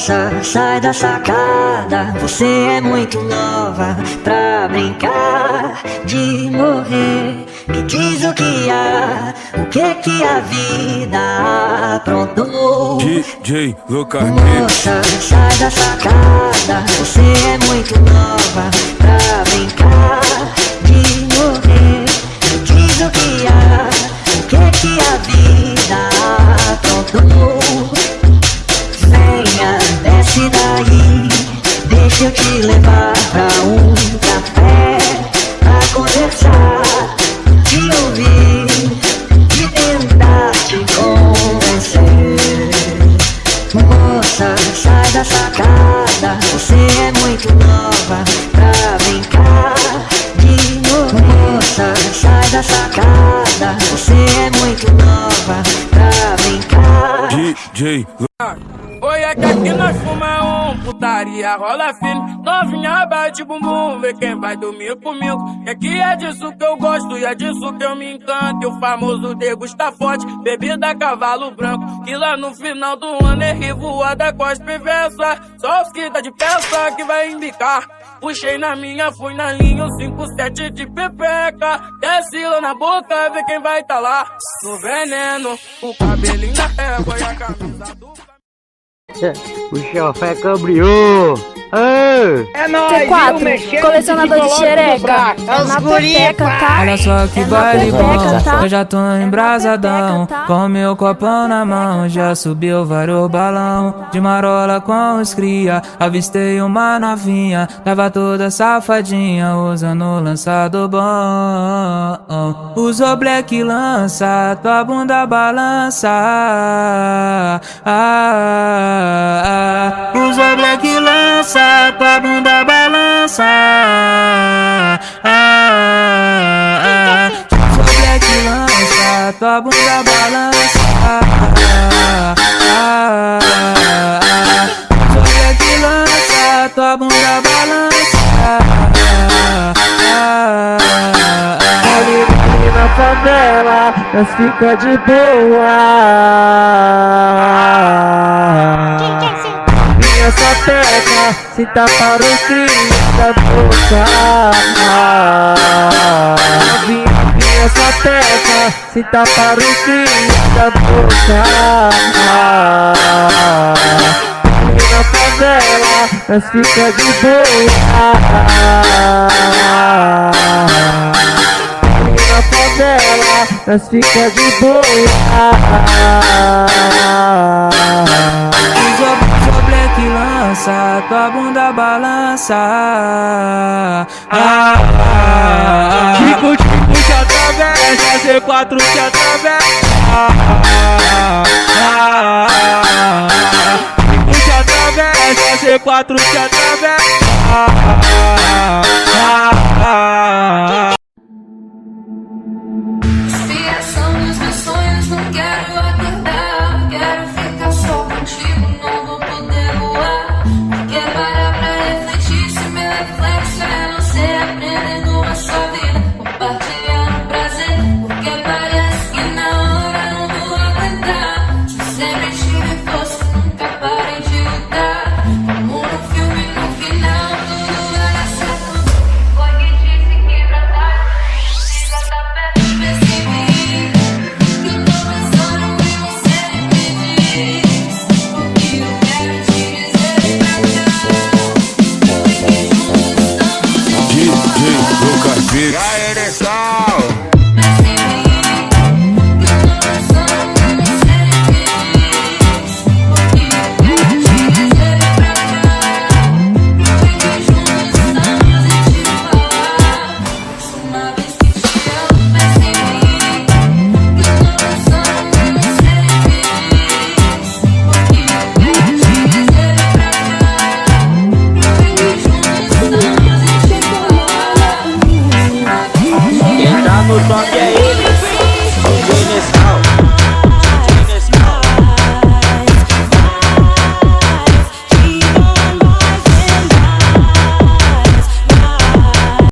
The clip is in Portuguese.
Moça, sai da sacada, você é muito nova pra brincar de morrer. Me diz o que há, o que a vida aprontou. DJ Lucas. Moça, sai da sacada, você é muito nova pra brincar de morrer. Me diz o que há, o que a vida aprontou. Venha, desce daí, deixa eu te levar pra um café, pra conversar, te ouvir e tentar te convencer. Moça, sai da sacada, você é muito nova pra brincar de morrer. Moça, sai da sacada, você é muito nova pra brincar. DJ Oi, é que aqui nós fuma putaria, rola fino. Novinha bate bumbum, vê quem vai dormir comigo. Que aqui é disso que eu gosto e é disso que eu me encanto. E o famoso degusta forte, bebida cavalo branco. Que lá no final do ano é revoada com as piveças. Só os que tá de peça que vai embicar. Puxei na minha, fui na linha, o 5-7 de pepeca. Desce lá na boca, vê quem vai tá lá. No veneno, o cabelinho da égua e a camisa do... O chofé cabriou. É nóis, T4, colecionador de xereca. Na pepeca, tá? Olha só que baile bom, eu já tô embrasadão. Com meu copão na mão, já subiu vários balão. De marola com os cria, avistei uma novinha. Tava toda safadinha, usando o lançado bom. Usou black lança, tua bunda balança. Usou black lança, tua bunda balança. Usou black lança, tua bunda balança. Usou black lança, tua bunda balança. Ali na favela, nós fica de boa. Minha sapeca, se tá para o crime da boca. Minha sapeca, se tá para o crime da boca. Na favela, nós fica de boa. Na favela, nós fica de boa. Usou black lança, tua bunda balança. Tico, tico, te atravessa, C4 te atravessa. Tico te atravessa, C4 te atravessa. Inspiração dos meus sonhos, não quero acordar. Quero ficar só contigo, não vou poder voar. Porque parar pra refletir se meu reflexo é você aprendendo a sua vida, compartilhando prazer. Porque parece que na hora não vou aguentar. Se sempre tive força, nunca parei de lutar. Como no filme, no final tudo vai dar certo. Foi que disse que pra trás precisa tá perto, percebi que eu tô pensando em você e me diz o que eu quero te dizer pra cá. DJ Lucas. Já ereção.